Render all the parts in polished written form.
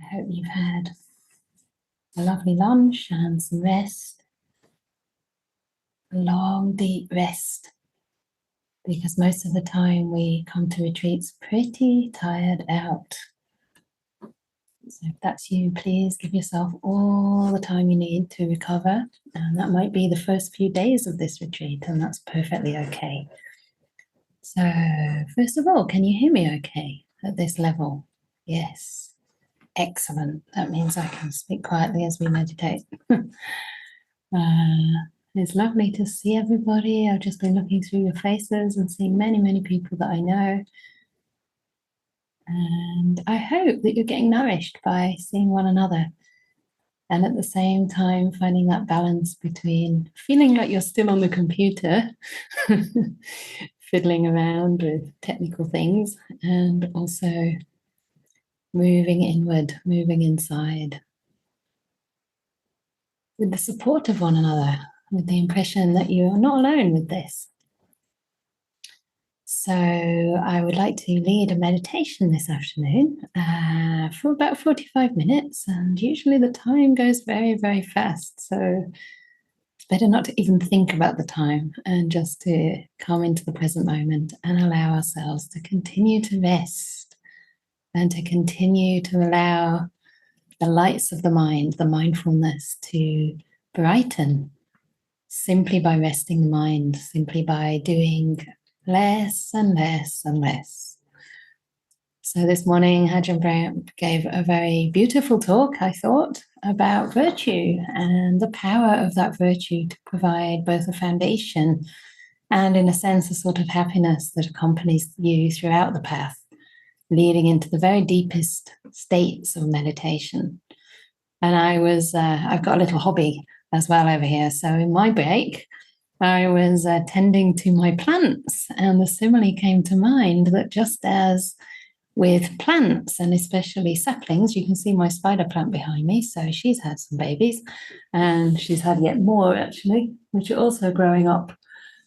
I hope you've had a lovely lunch and some rest, a long, deep rest, because most of the time we come to retreats pretty tired out. So if that's you, please give yourself all the time you need to recover. And that might be the first few days of this retreat, and that's perfectly okay. So first of all, can you hear me okay at this level? Yes. Excellent. That means I can speak quietly as we meditate. It's lovely to see everybody. I've just been looking through your faces and seeing many, many people that I know. And I hope that you're getting nourished by seeing one another. And at the same time, finding that balance between feeling like you're still on the computer, fiddling around with technical things, and also moving inward, moving inside, with the support of one another, with the impression that you are not alone with this. So I would like to lead a meditation this afternoon for about 45 minutes, and usually the time goes very, very fast. So it's better not to even think about the time and just to come into the present moment and allow ourselves to continue to rest and to continue to allow the lights of the mind, the mindfulness, to brighten simply by resting the mind, simply by doing less and less and less. So this morning, Ajahn gave a very beautiful talk, I thought, about virtue and the power of that virtue to provide both a foundation and, in a sense, a sort of happiness that accompanies you throughout the path, leading into the very deepest states of meditation. And I've got a little hobby as well over here. So in my break, I was tending to my plants, and the simile came to mind that just as with plants, and especially saplings, you can see my spider plant behind me. So she's had some babies, and she's had yet more actually, which are also growing up.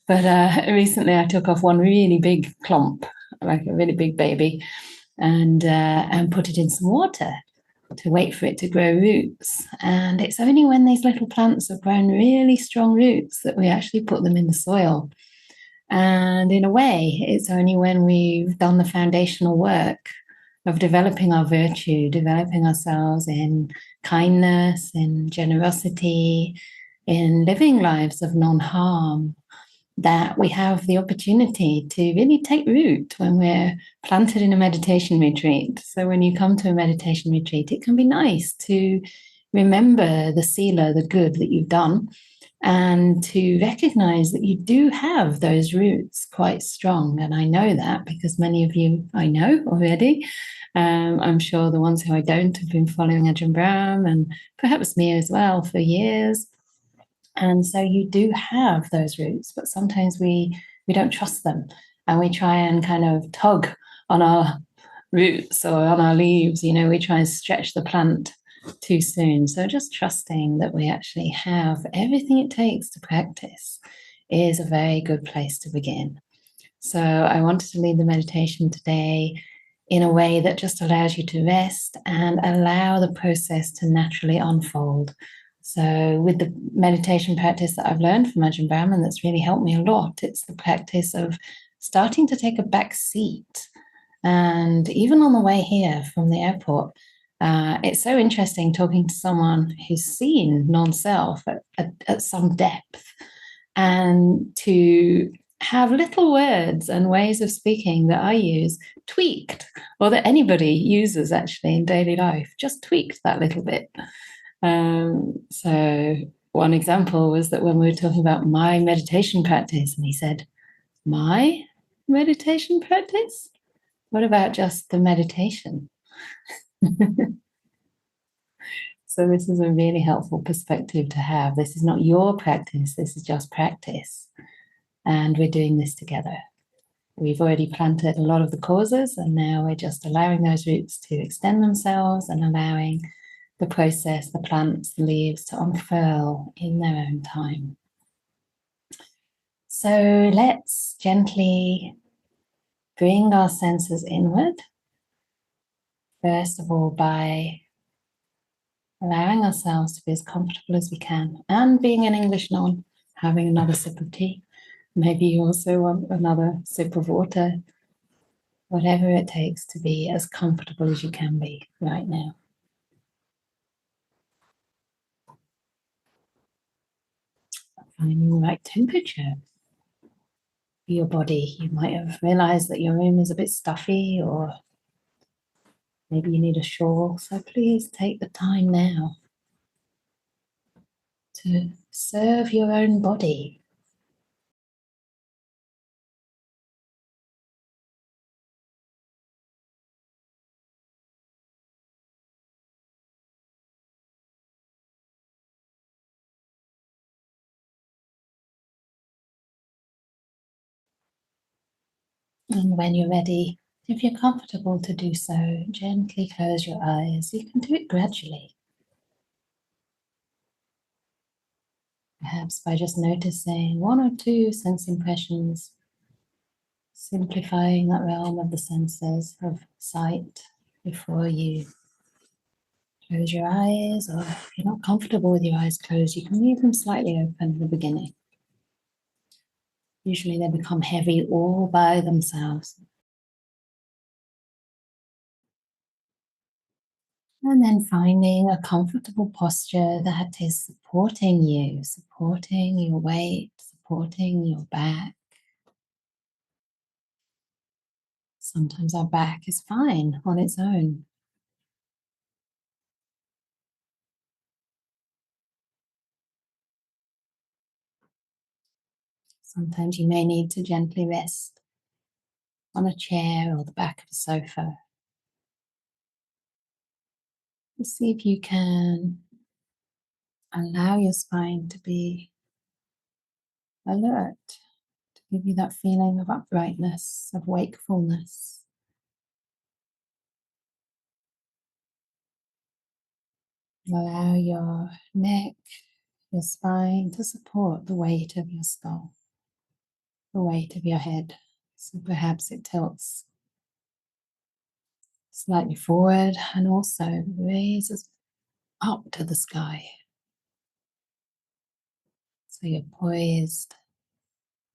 But recently I took off one really big clump, like a really big baby, and put it in some water to wait for it to grow roots. And it's only when these little plants have grown really strong roots that we actually put them in the soil. And in a way, it's only when we've done the foundational work of developing our virtue, developing ourselves in kindness, in generosity, in living lives of non-harm, that we have the opportunity to really take root when we're planted in a meditation retreat. So when you come to a meditation retreat, it can be nice to remember the sila, the good that you've done, and to recognize that you do have those roots quite strong. And I know that because many of you I know already. I'm sure the ones who I don't have been following Ajahn Brahm, and perhaps me as well, for years. And so you do have those roots, but sometimes we don't trust them, and we try and kind of tug on our roots or on our leaves. We try and stretch the plant too soon. So just trusting that we actually have everything it takes to practice is a very good place to begin. So I wanted to lead the meditation today in a way that just allows you to rest and allow the process to naturally unfold. So with the meditation practice that I've learned from Ajahn Brahm, and that's really helped me a lot, it's the practice of starting to take a back seat. And even on the way here from the airport, it's so interesting talking to someone who's seen non-self at some depth, and to have little words and ways of speaking that I use tweaked, or that anybody uses actually in daily life, just tweaked that little bit. So one example was that when we were talking about my meditation practice, and he said, "My meditation practice? What about just the meditation?" So this is a really helpful perspective to have. This is not your practice, this is just practice. And we're doing this together. We've already planted a lot of the causes, and now we're just allowing those roots to extend themselves and allowing the process, the plants, the leaves to unfurl in their own time. So let's gently bring our senses inward. First of all, by allowing ourselves to be as comfortable as we can, and being an English non, having another sip of tea. Maybe you also want another sip of water, whatever it takes to be as comfortable as you can be right now. Finding the right temperature for your body. You might have realized that your room is a bit stuffy, or maybe you need a shawl. So please take the time now to serve your own body. And when you're ready, if you're comfortable to do so, gently close your eyes. You can do it gradually, perhaps by just noticing one or two sense impressions, simplifying that realm of the senses of sight before you close your eyes, or if you're not comfortable with your eyes closed, you can leave them slightly open in the beginning. Usually they become heavy all by themselves. And then finding a comfortable posture that is supporting you, supporting your weight, supporting your back. Sometimes our back is fine on its own. Sometimes you may need to gently rest on a chair or the back of a sofa. Just see if you can allow your spine to be alert, to give you that feeling of uprightness, of wakefulness. Allow your neck, your spine to support the weight of your skull, the weight of your head. So perhaps it tilts slightly forward and also raises up to the sky. So you're poised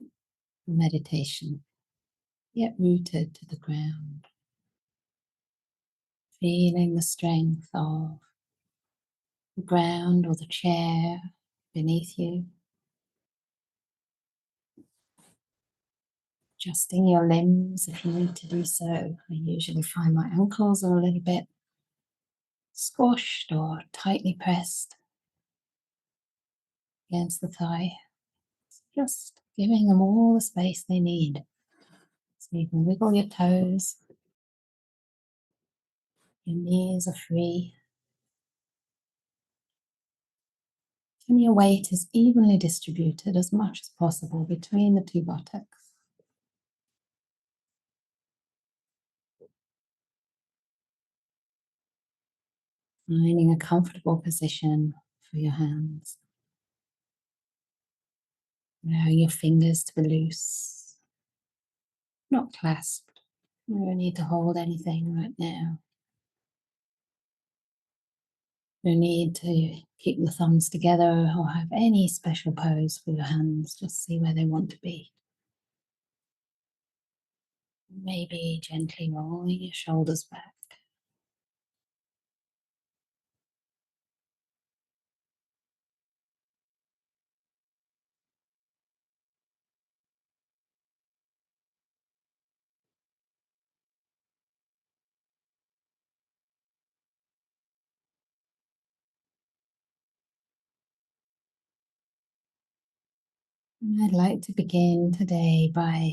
for meditation, yet rooted to the ground, feeling the strength of the ground or the chair beneath you. Adjusting your limbs if you need to do so. I usually find my ankles are a little bit squashed or tightly pressed against the thigh. Just giving them all the space they need. So you can wiggle your toes, your knees are free, and your weight is evenly distributed as much as possible between the two buttocks. Finding a comfortable position for your hands. Allowing your fingers to be loose, not clasped. You don't need to hold anything right now. No need to keep the thumbs together or have any special pose for your hands. Just see where they want to be. Maybe gently rolling your shoulders back. And I'd like to begin today by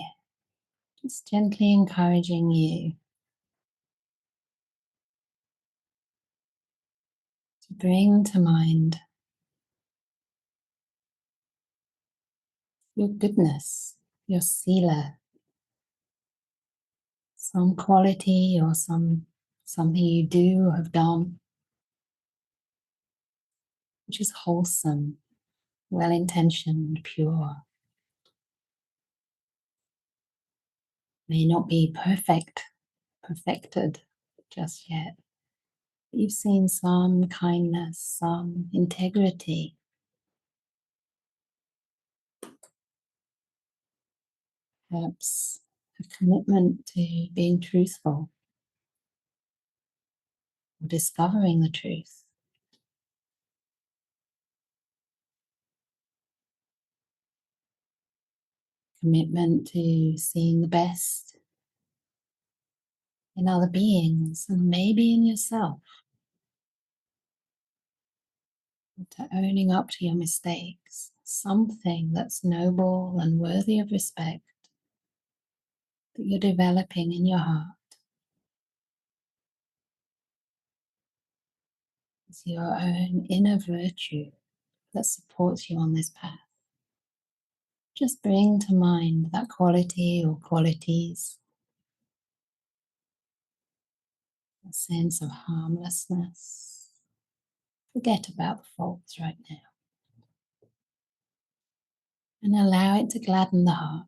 just gently encouraging you to bring to mind your goodness, your sila, some quality or something you do or have done which is wholesome, well-intentioned, pure. May not be perfected just yet. You've seen some kindness, some integrity, perhaps a commitment to being truthful or discovering the truth, commitment to seeing the best in other beings and maybe in yourself, to owning up to your mistakes, something that's noble and worthy of respect that you're developing in your heart. It's your own inner virtue that supports you on this path. Just bring to mind that quality or qualities, a sense of harmlessness. Forget about the faults right now and allow it to gladden the heart.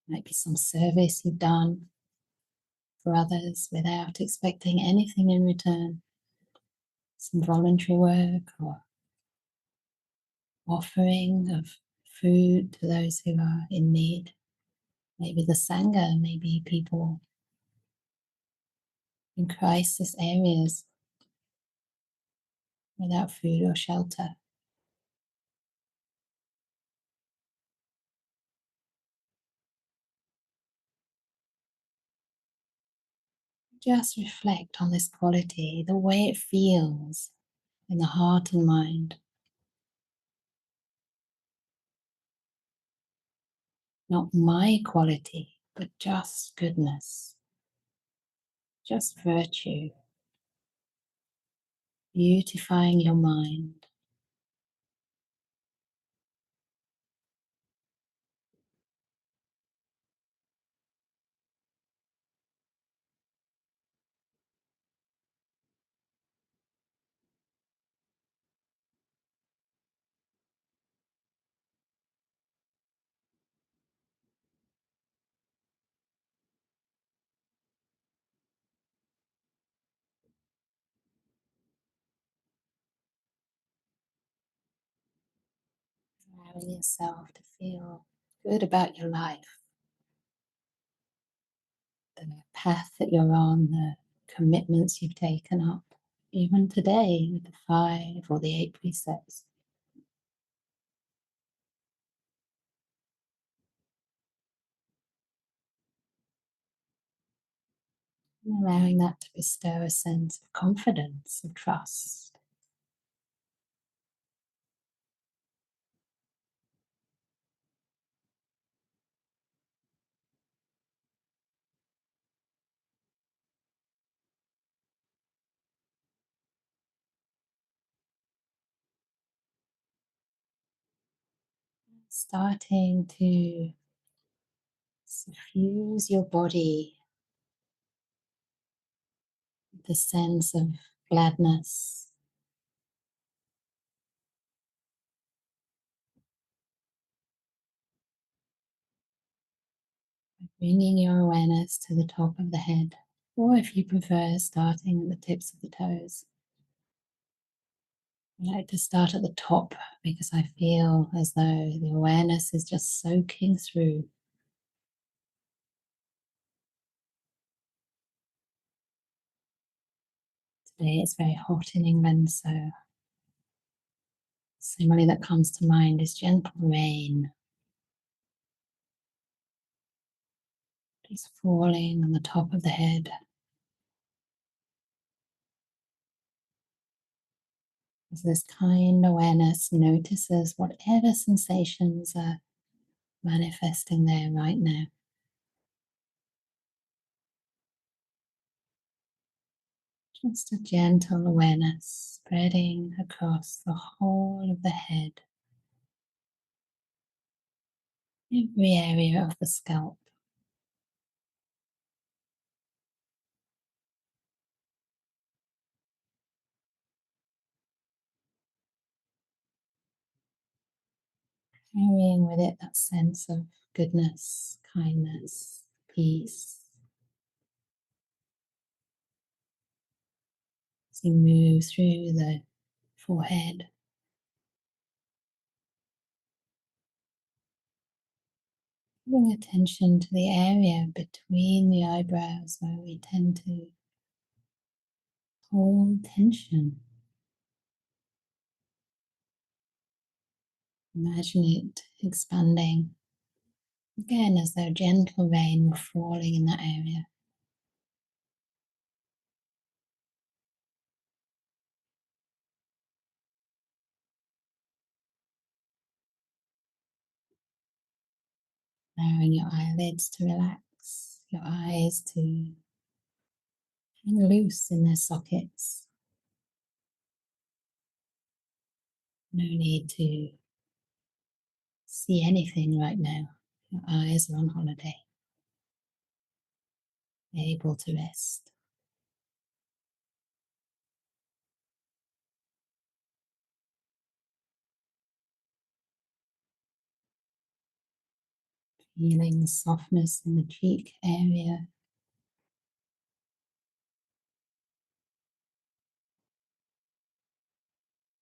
Might be some service you've done for others without expecting anything in return, some voluntary work or offering of food to those who are in need. Maybe the Sangha, maybe people in crisis areas without food or shelter. Just reflect on this quality, the way it feels in the heart and mind. Not my quality, but just goodness, just virtue, beautifying your mind. Allowing yourself to feel good about your life, the path that you're on, the commitments you've taken up, even today with the 5 or the 8 precepts. And allowing that to bestow a sense of confidence and trust. Starting to suffuse your body with the sense of gladness, bringing your awareness to the top of the head, or if you prefer, starting at the tips of the toes. I like to start at the top because I feel as though the awareness is just soaking through. Today it's very hot in England, so simile that comes to mind is gentle rain, just falling on the top of the head. As this kind awareness notices whatever sensations are manifesting there right now. Just a gentle awareness spreading across the whole of the head, every area of the scalp. Carrying with it that sense of goodness, kindness, peace. as you move through the forehead, bring attention to the area between the eyebrows where we tend to hold tension. Imagine it expanding again as though gentle rain were falling in that area. Allowing your eyelids to relax, your eyes to hang loose in their sockets. No need to see anything right now. Your eyes are on holiday, able to rest. Feeling the softness in the cheek area,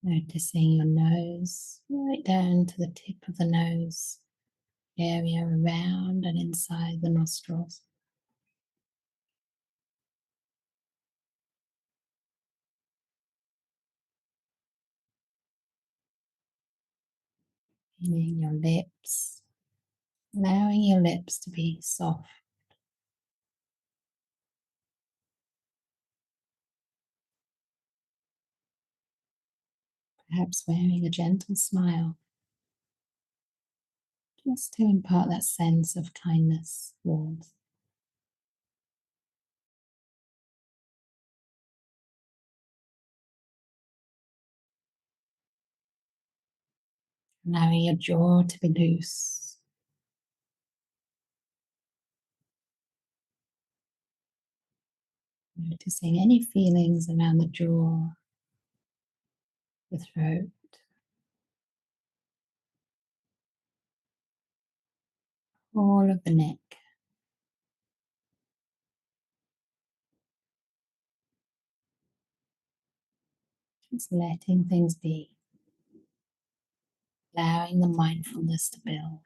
noticing your nose right down to the tip of the nose, area around and inside the nostrils. Feeling your lips, allowing your lips to be soft. Perhaps wearing a gentle smile, just to impart that sense of kindness, warmth. Allowing your jaw to be loose, noticing any feelings around the jaw, the throat, all of the neck. Just letting things be, allowing the mindfulness to build.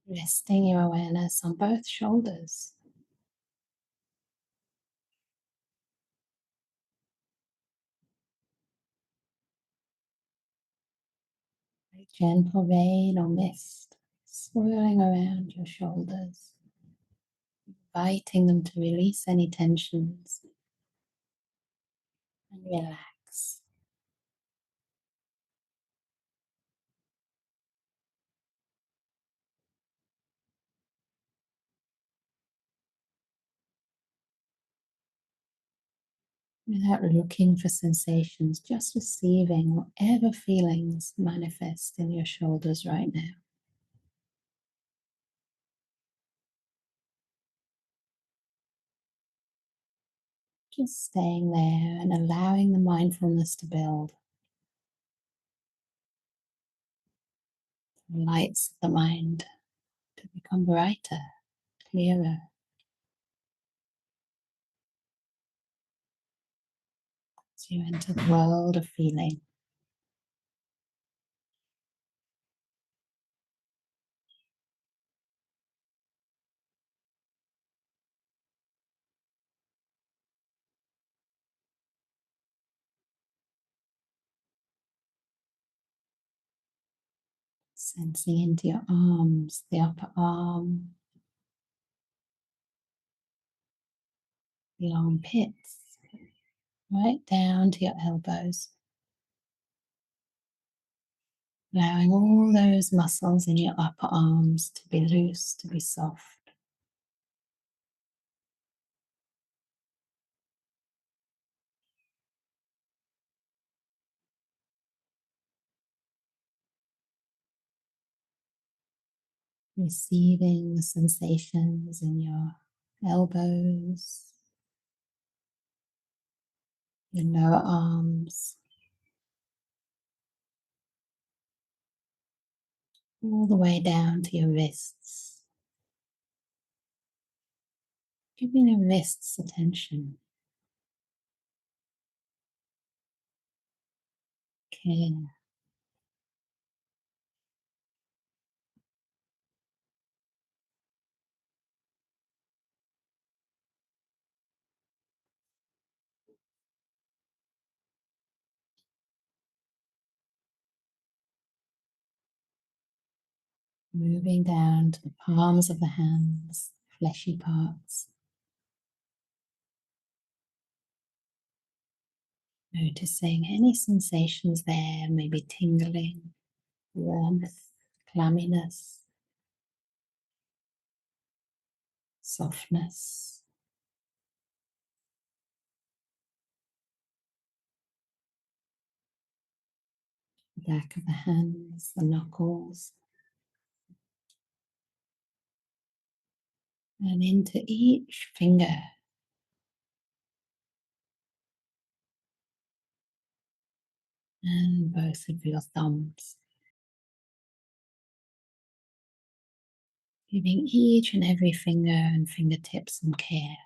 Resting your awareness on both shoulders. A gentle rain or mist swirling around your shoulders, inviting them to release any tensions and relax. Without looking for sensations, just receiving whatever feelings manifest in your shoulders right now. Just staying there and allowing the mindfulness to build. The lights of the mind to become brighter, clearer, as you enter the world of feeling. Sensing into your arms, the upper arm, the armpits, right down to your elbows. Allowing all those muscles in your upper arms to be loose, to be soft. Receiving the sensations in your elbows, your lower arms, all the way down to your wrists. Giving your wrists attention, care. Moving down to the palms of the hands, fleshy parts. Noticing any sensations there, maybe tingling, warmth, clamminess, softness. The back of the hands, the knuckles, and into each finger. And both of your thumbs. Giving each and every finger and fingertip some care.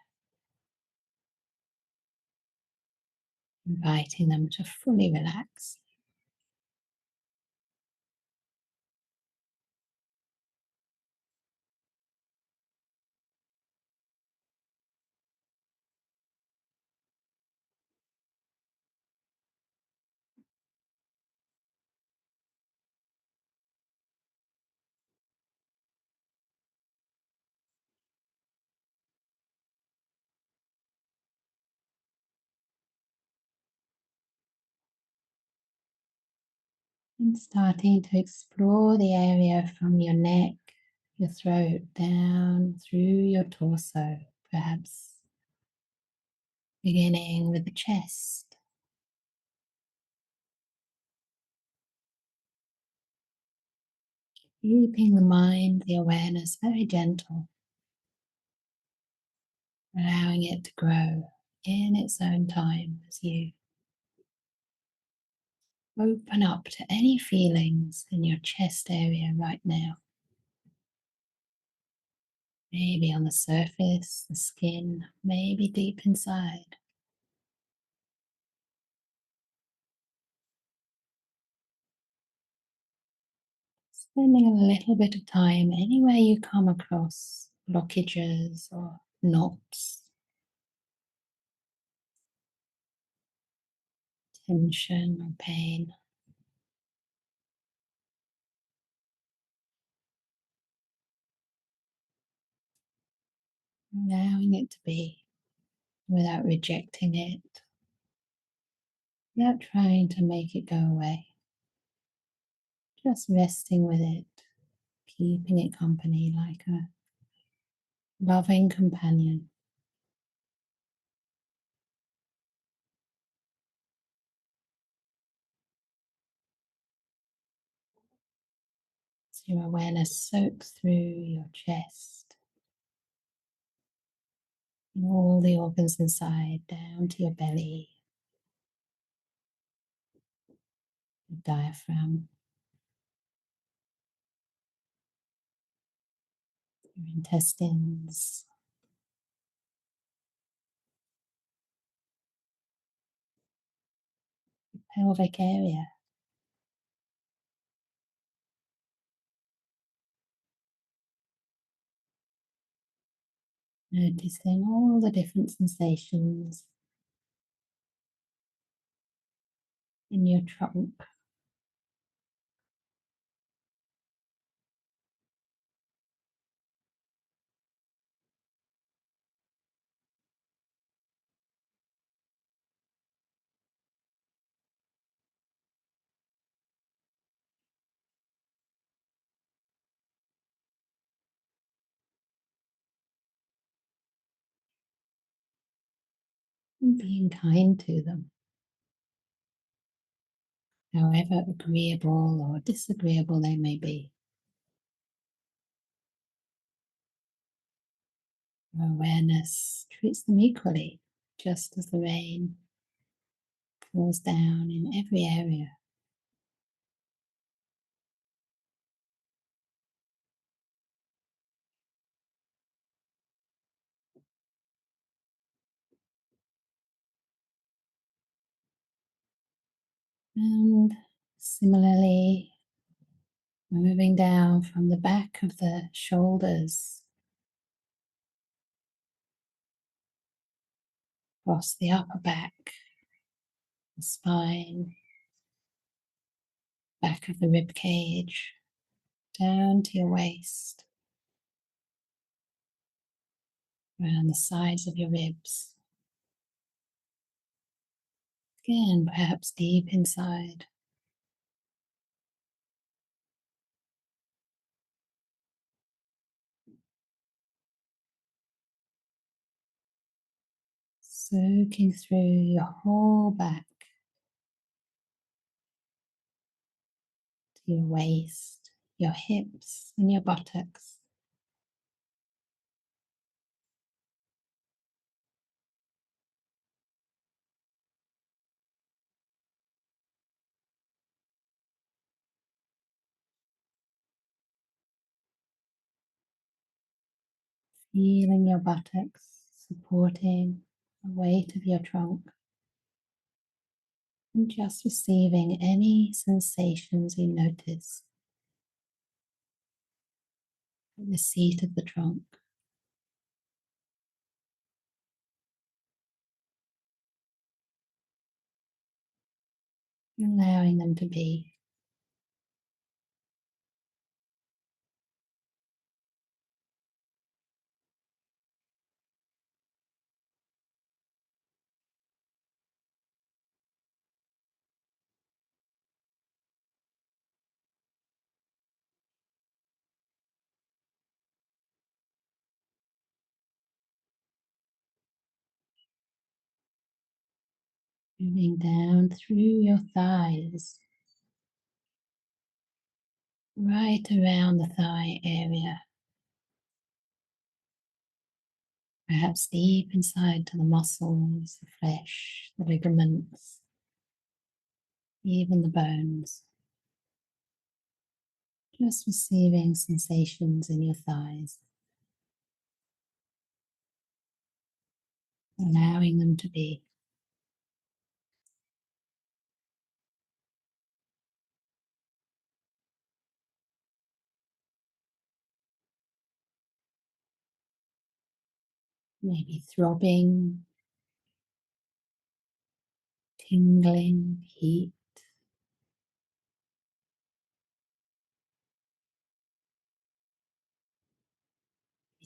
Inviting them to fully relax. And starting to explore the area from your neck, your throat, down through your torso, perhaps beginning with the chest. Keeping the mind, the awareness very gentle, allowing it to grow in its own time as you open up to any feelings in your chest area right now. Maybe on the surface, the skin, maybe deep inside. Spending a little bit of time anywhere you come across blockages or knots, tension or pain. Allowing it to be without rejecting it, without trying to make it go away. Just resting with it, keeping it company like a loving companion. So your awareness soaks through your chest and all the organs inside, down to your belly, your diaphragm, your intestines, pelvic area. Noticing all the different sensations in your trunk. And being kind to them, however agreeable or disagreeable they may be. Your awareness treats them equally, just as the rain pulls down in every area. And similarly, moving down from the back of the shoulders, across the upper back, the spine, back of the rib cage, down to your waist, around the sides of your ribs. Again, perhaps deep inside. Soaking through your whole back to your waist, your hips, and your buttocks. Feeling your buttocks supporting the weight of your trunk, and just receiving any sensations you notice at the seat of the trunk. Allowing them to be. Moving down through your thighs, right around the thigh area, perhaps deep inside to the muscles, the flesh, the ligaments, even the bones. Just receiving sensations in your thighs, allowing them to be. Maybe throbbing, tingling, heat,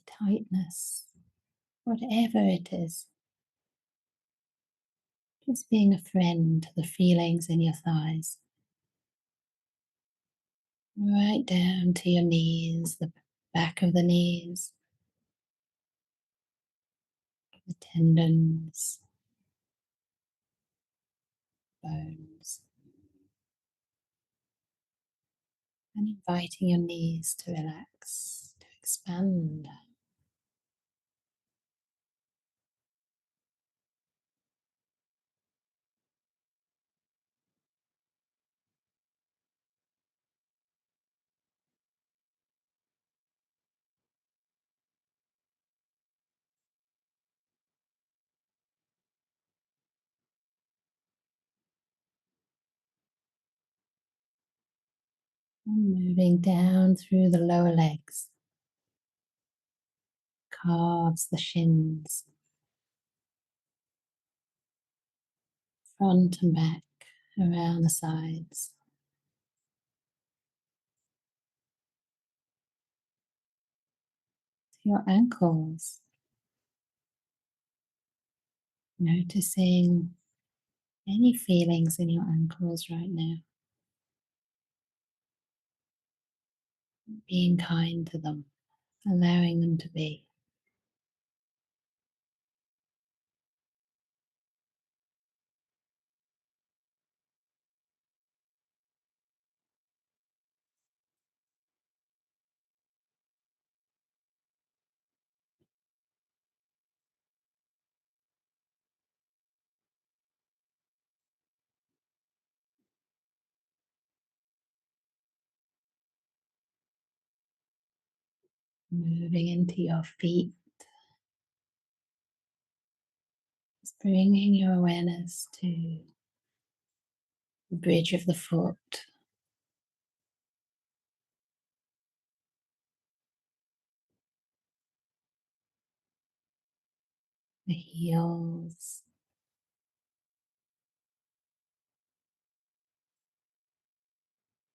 tightness, whatever it is. Just being a friend to the feelings in your thighs. Right down to your knees, the back of the knees, the tendons, bones, and inviting your knees to relax, to expand. And moving down through the lower legs, calves, the shins, front and back, around the sides, to your ankles, noticing any feelings in your ankles right now, being kind to them, allowing them to be. moving into your feet, just bringing your awareness to the bridge of the foot, the heels,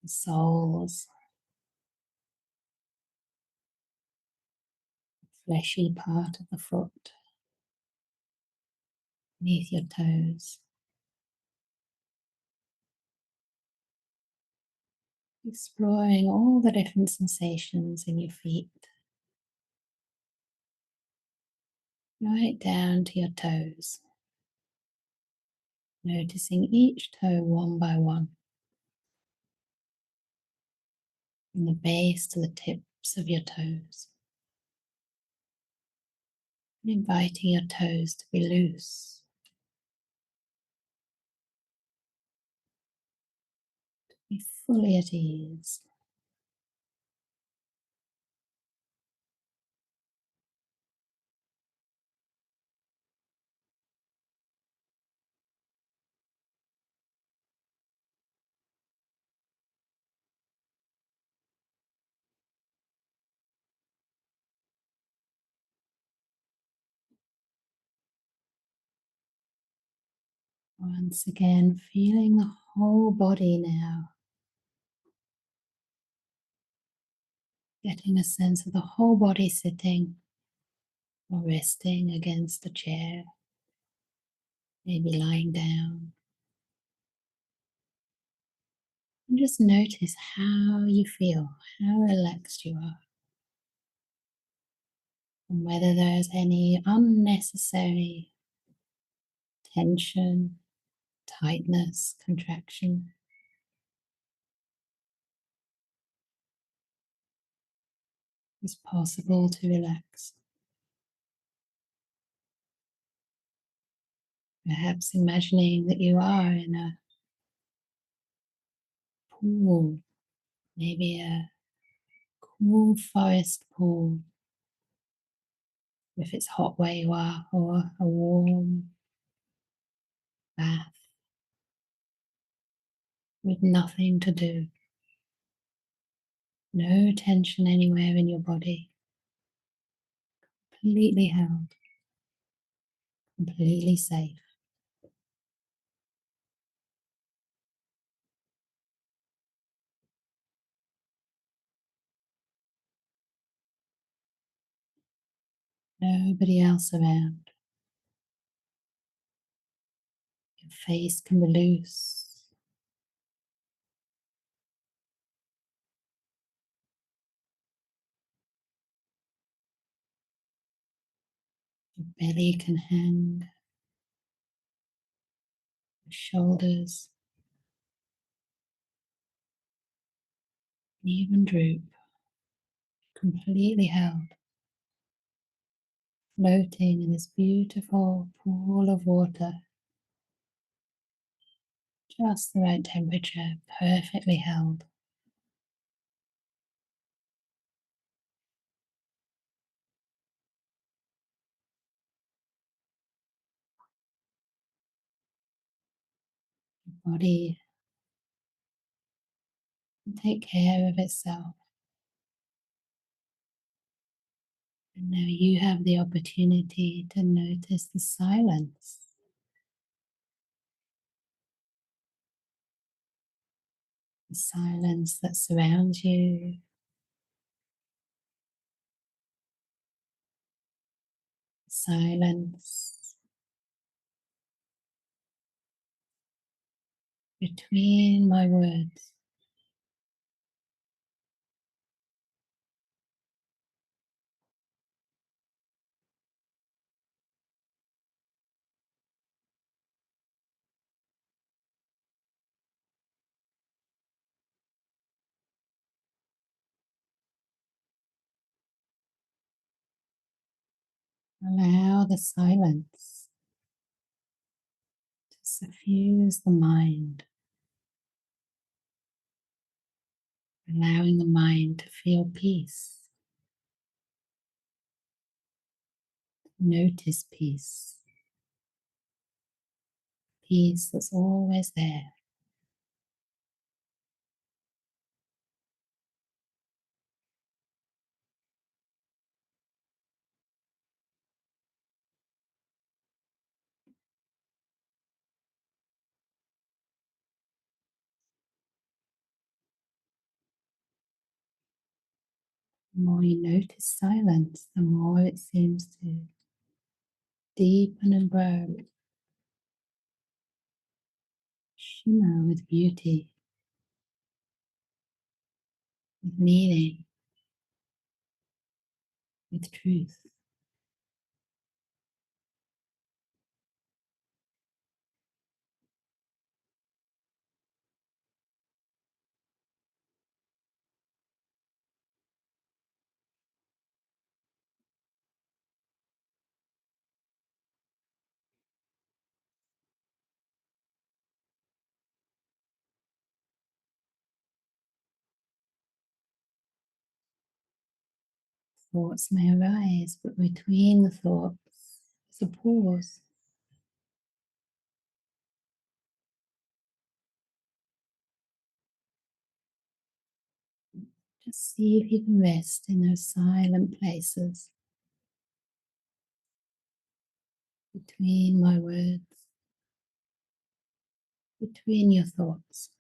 the soles, the fleshy part of the foot, beneath your toes, exploring all the different sensations in your feet, right down to your toes, noticing each toe one by one, from the base to the tips of your toes, inviting your toes to be loose, be fully at ease. Once again, feeling the whole body now, getting a sense of the whole body sitting or resting against a chair, maybe lying down. And just notice how you feel, how relaxed you are, and whether there's any unnecessary tension, tightness, contraction. It's possible to relax. Perhaps imagining that you are in a pool, maybe a cool forest pool, if it's hot where you are, or a warm bath with nothing to do, no tension anywhere in your body, completely held, completely safe. Nobody else around. Your face can be loose. Your belly can hang. Your shoulders can even droop. Completely held. Floating in this beautiful pool of water. Just the right temperature. Perfectly held. Your body can take care of itself. And now you have the opportunity to notice the silence. The silence that surrounds you. Silence between my words. Allow the silence to suffuse the mind, allowing the mind to feel peace, Notice peace, peace that's always there. The more you notice silence, the more it seems to deepen and grow, shimmer with beauty, with meaning, with truth. Thoughts may arise, but between the thoughts is a pause. Just see if you can rest in those silent places between my words, between your thoughts.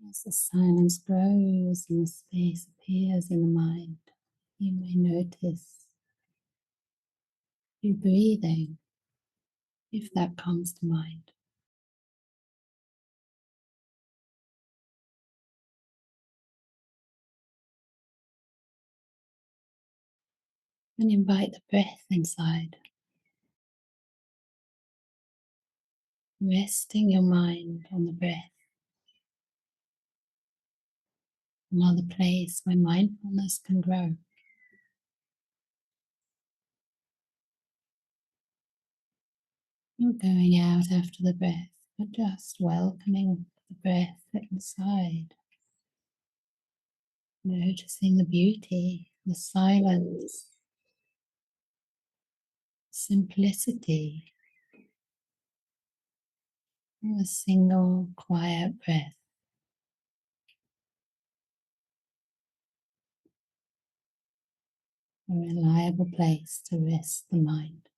As the silence grows and the space appears in the mind, you may notice your breathing if that comes to mind. And invite the breath inside, resting your mind on the breath, another place where mindfulness can grow. Not going out after the breath, but just welcoming the breath inside, noticing the beauty, the silence, simplicity of a single quiet breath. A reliable place to rest the mind.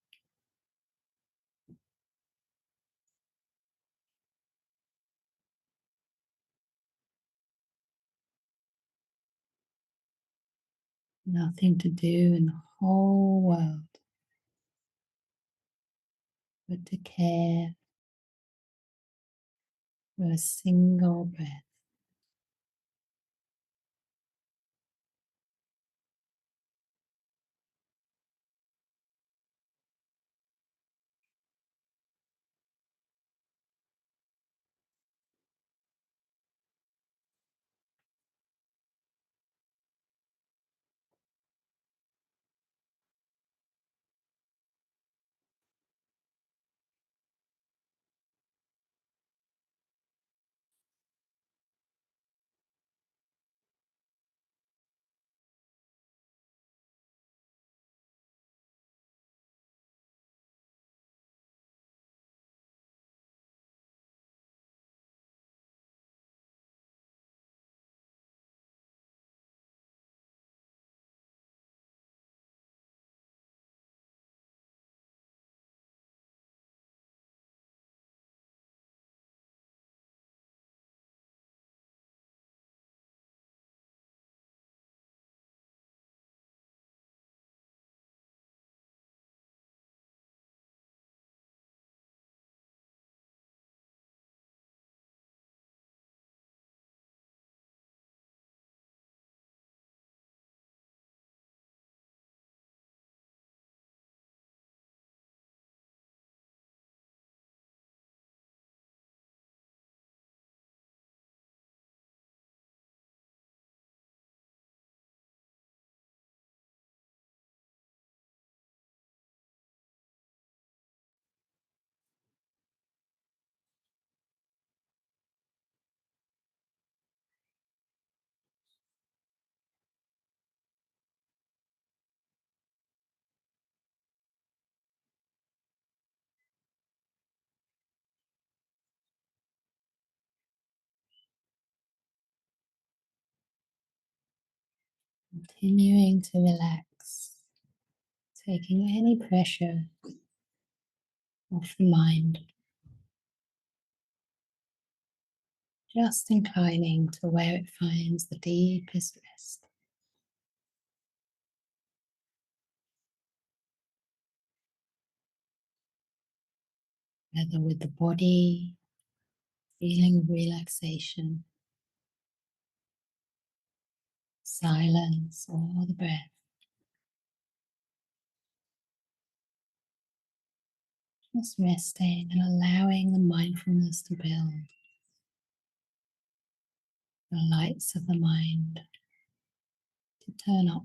Nothing to do in the whole world but to care for a single breath. Continuing to relax, taking any pressure off the mind, just inclining to where it finds the deepest rest. Whether with the body, feeling of relaxation, silence, or the breath. Just resting and allowing the mindfulness to build, the lights of the mind to turn up.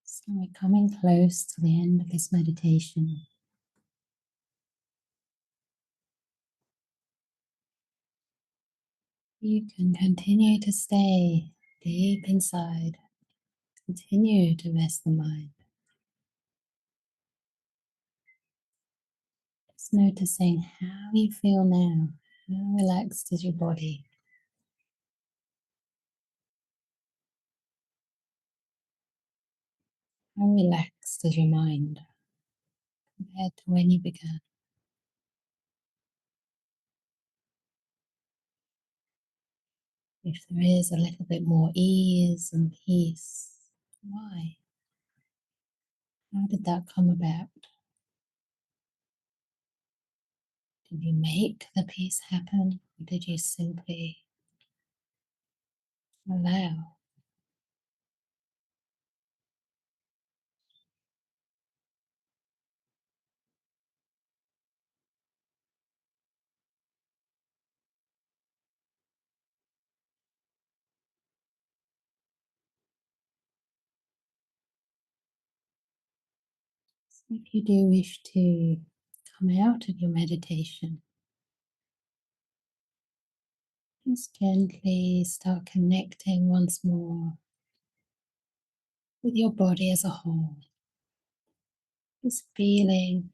So we're coming close to the end of this meditation. You can continue to stay deep inside, continue to rest the mind. Just noticing how you feel now. How relaxed is your body? How relaxed is your mind compared to when you began? If there is a little bit more ease and peace, why? How did that come about? Did you make the peace happen, or did you simply allow? So if you do wish to come out of your meditation, just gently start connecting once more with your body as a whole. Just feeling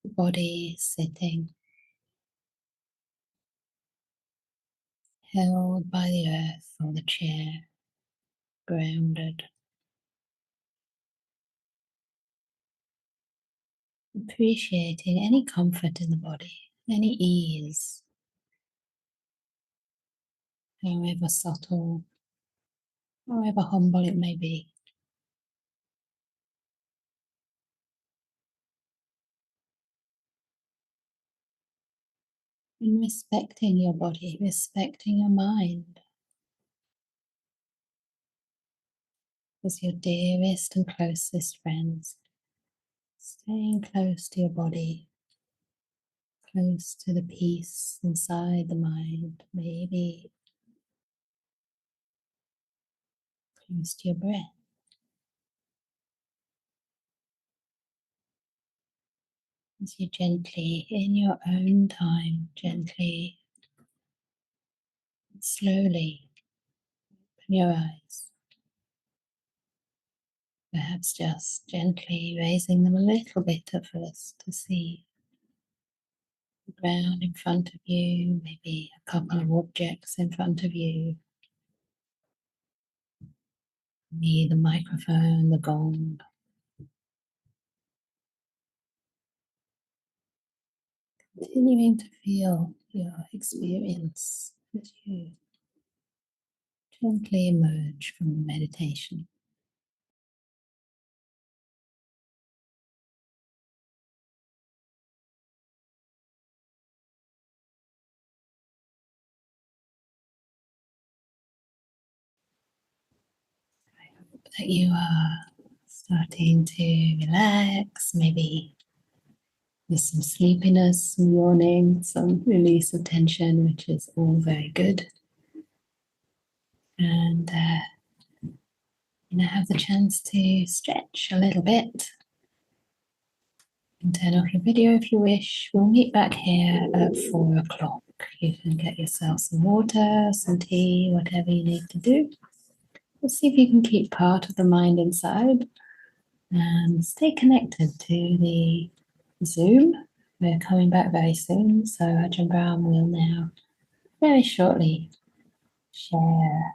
the body sitting, held by the earth or the chair, grounded. Appreciating any comfort in the body, any ease, however subtle, however humble it may be. And respecting your body, respecting your mind as your dearest and closest friends. Staying close to your body, close to the peace inside the mind, maybe close to your breath. As you gently, in your own time, gently, slowly open your eyes. Perhaps just gently raising them a little bit at first to see the ground in front of you, maybe a couple of objects in front of you, maybe the microphone, the gong. Continuing to feel your experience as you gently emerge from the meditation. That you are starting to relax, maybe with some sleepiness, some yawning, some release of tension, which is all very good. And have the chance to stretch a little bit. You can turn off your video if you wish. We'll meet back here at 4 o'clock. You can get yourself some water, some tea, whatever you need to do. We'll see if you can keep part of the mind inside and stay connected to the Zoom. We're coming back very soon, so Ajahn Brahm will now very shortly share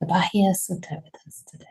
the Bahia Sutta with us today.